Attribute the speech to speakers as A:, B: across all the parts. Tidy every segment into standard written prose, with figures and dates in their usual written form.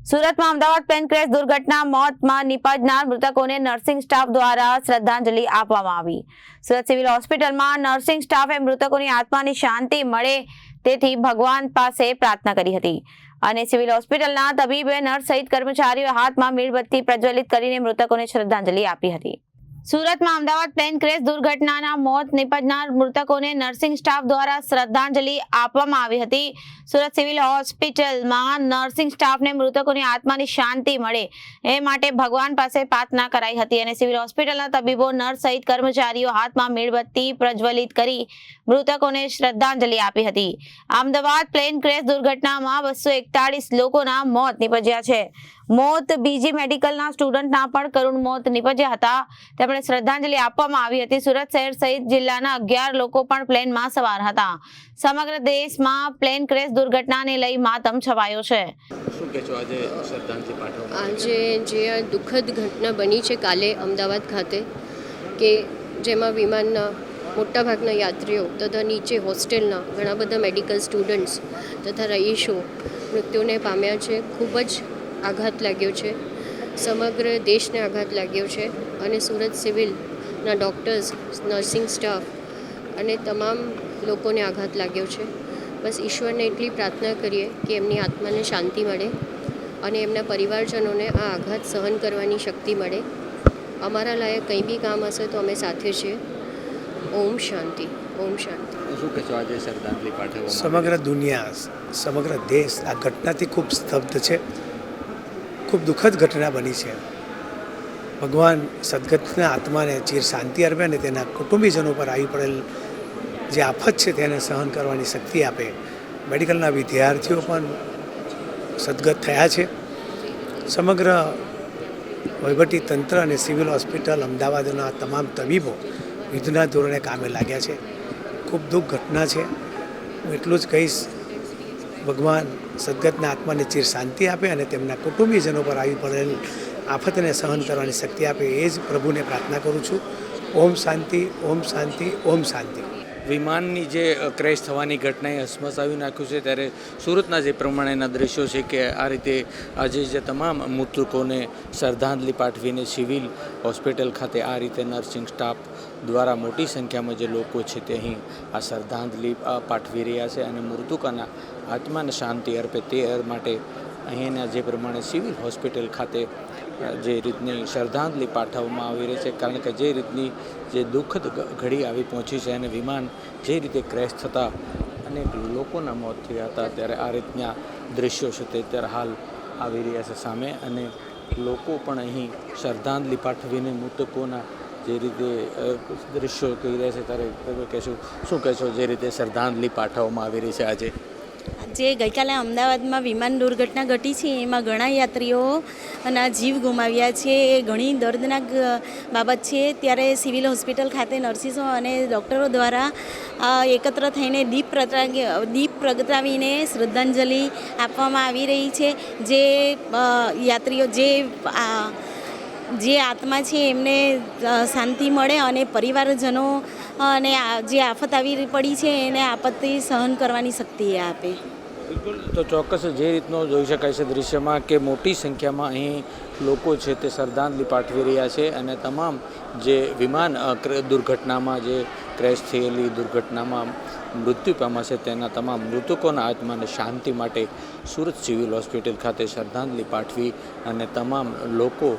A: સુરતમાં Ahmedabad plane crash દુર્ઘટના મોતમાં નિપજનાર મૃતકોને nursing staff દ્વારા શ્રદ્ધાંજલિ આપવામાં આવી। સુરત સિવિલ હોસ્પિટલમાં નર્સિંગ સ્ટાફે મૃતકોની આત્માની શાંતિ મળે તેથી ભગવાન પાસે પ્રાર્થના કરી હતી અને સિવિલ હોસ્પિટલના તબીબે નર્સ સહિત કર્મચારીઓએ હાથમાં મીણબત્તી પ્રજ્વલિત કરીને મૃતકોને શ્રદ્ધાંજલિ આપી હતી। સુરતમાં અમદાવાદ પ્લેન ક્રેશ દુર્ઘટનાના મોત નિપજનાર મૃતકોને નર્સિંગ સ્ટાફ દ્વારા શ્રદ્ધાંજલિ આપવામાં આવી હતી। સુરત સિવિલ હોસ્પિટલમાં નર્સિંગ સ્ટાફને મૃતકોની આત્માની શાંતિ મળે એ માટે ભગવાન પાસે પ્રાર્થના કરાઈ હતી અને સિવિલ હોસ્પિટલના તબીબો નર્સ સહિત કર્મચારીઓ હાથમાં મીણબત્તી પ્રજ્વલિત કરી મૃતકોને શ્રદ્ધાંજલિ આપી હતી। અમદાવાદ પ્લેન ક્રેશ દુર્ઘટનામાં 241 લોકોના મોત નિપજ્યા છે। મોત બીજી મેડિકલના સ્ટુડન્ટના પણ કરુણ મોત નિપજ્યા હતા। તેમણે શ્રદ્ધાંજલિ આપવામાં આવી હતી। સુરત શહેર સહિત જિલ્લાના 11 લોકો પણ પ્લેનમાં સવાર હતા। સમગ્ર દેશમાં પ્લેન ક્રેશ દુર્ઘટનાને લઈ માતમ છવાયો છે।
B: શું કહેશો આજે શ્રદ્ધાંજલિ પાઠવવા?
C: આજે જે આ દુઃખદ ઘટના બની છે કાલે અમદાવાદ ખાતે કે જેમાં વિમાનના મોટાભાગના યાત્રીઓ તથા નીચે હોસ્ટેલના ઘણા બધા મેડિકલ સ્ટુડન્ટ્સ તથા રહીશો મૃત્યુને પામ્યા છે। ખૂબ જ આઘાત લાગ્યો છે, સમગ્ર દેશને આઘાત લાગ્યો છે અને સુરત સિવિલના ડૉક્ટર્સ, નર્સિંગ સ્ટાફ અને તમામ લોકોને આઘાત લાગ્યો છે। બસ ઈશ્વરને એટલી પ્રાર્થના કરીએ કે એમની આત્માને શાંતિ મળે અને એમના પરિવારજનોને આ આઘાત સહન કરવાની શક્તિ મળે। અમારા લાયક કંઈ બી કામ હશે તો અમે સાથે છીએ। ઓમ શાંતિ, ઓમ શાંતિ।
B: શું કહેશો આજે શ્રદ્ધાંજલિ પાઠવવા?
D: સમગ્ર દુનિયા, સમગ્ર દેશ આ ઘટનાથી ખૂબ સ્તબ્ધ છે। ખૂબ દુઃખદ ઘટના બની છે। ભગવાન સદગતના આત્માને ચિર શાંતિ અર્પે અને તેના કુટુંબીજનો પર આવી પડેલ જે આફત છે તેને સહન કરવાની શક્તિ આપે। મેડિકલના વિદ્યાર્થીઓ પણ સદગત થયા છે। સમગ્ર વહીવટી તંત્ર અને સિવિલ હોસ્પિટલ અમદાવાદના તમામ તબીબો યુદ્ધના ધોરણે કામે લાગ્યા છે। ખૂબ દુઃખ ઘટના છે। હું એટલું જ કહીશ, ભગવાન સદગતના આત્માને ચિર શાંતિ આપે અને તેમના કુટુંબીજનો પર આવી પડેલ આફતને સહન કરવાની શક્તિ આપે એ જ પ્રભુને પ્રાર્થના કરું છું। ઓમ શાંતિ, ઓમ શાંતિ, ઓમ શાંતિ।
B: વિમાનની જે ક્રેશ થવાની ઘટનાએ હસમસાવી નાખ્યું છે, ત્યારે સુરતના જે પ્રમાણેના દ્રશ્યો છે કે આ રીતે આજે જે તમામ મૃતકોને શ્રદ્ધાંજલિ પાઠવીને સિવિલ હોસ્પિટલ ખાતે આ રીતે નર્સિંગ સ્ટાફ દ્વારા મોટી સંખ્યામાં જે લોકો છે તે અહીં આ શ્રદ્ધાંજલિ પાઠવી રહ્યા છે અને મૃતકોના આત્માને શાંતિ અર્પે તે માટે અહીંના જે પ્રમાણે સિવિલ હોસ્પિટલ ખાતે જે રીતની શ્રદ્ધાંજલિ પાઠવવામાં આવી રહી છે, કારણ કે જે રીતની જે દુઃખદ ઘડી આવી પહોંચી છે અને વિમાન જે રીતે ક્રેશ થતાં અનેક લોકોના મોત થયા હતા, ત્યારે આ રીતના દ્રશ્યો છે તે અત્યારે હાલ આવી રહ્યા છે સામે અને લોકો પણ અહીં શ્રદ્ધાંજલિ પાઠવીને મૃતકોના જે રીતે દ્રશ્યો કહી રહ્યા છે, ત્યારે કહેશું શું કહેશો જે રીતે શ્રદ્ધાંજલિ પાઠવવામાં આવી રહી છે આજે?
E: જે ગઈકાલે અમદાવાદમાં વિમાન દુર્ઘટના ઘટી છે એમાં ઘણા યાત્રીઓના જીવ ગુમાવ્યા છે, એ ઘણી દર્દનાક બાબત છે। ત્યારે સિવિલ હોસ્પિટલ ખાતે નર્સિસો અને ડૉક્ટરો દ્વારા એકત્ર થઈને દીપ પ્રગટાવીને શ્રદ્ધાંજલિ આપવામાં આવી રહી છે। જે યાત્રીઓ જે આત્મા છે એમને શાંતિ મળે અને પરિવારજનો અને જે આફત આવી પડી છે એને આપત્તિ સહન કરવાની શક્તિ આપે।
B: બિલકુલ, તો ચોક્કસ જે રીતનો જોઈ શકાય છે દૃશ્યમાં કે મોટી સંખ્યામાં અહીં લોકો છે તે શ્રદ્ધાંજલિ પાઠવી રહ્યા છે અને તમામ જે વિમાન દુર્ઘટનામાં જે ક્રેશ થયેલી દુર્ઘટનામાં મૃત્યુ પામ્યા છે તેના તમામ મૃતકોના આત્માને શાંતિ માટે સુરત સિવિલ હોસ્પિટલ ખાતે શ્રદ્ધાંજલિ પાઠવી અને તમામ લોકો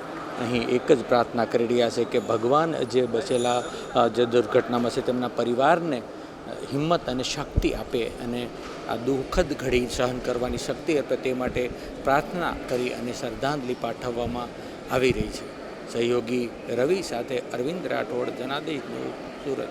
B: અહીં એક જ પ્રાર્થના કરી રહ્યા છે કે ભગવાન જે બચેલા જે દુર્ઘટનામાં છે તેમના પરિવારને હિંમત અને શક્તિ આપે અને આ દુઃખદ ઘડી સહન કરવાની શક્તિ આપે તે માટે પ્રાર્થના કરી અને શ્રદ્ધાંજલિ પાઠવવામાં આવી રહી છે। સહયોગી રવિ સાથે અરવિંદ રાઠોડ, જનાદેશ ન્યૂઝ, સુરત।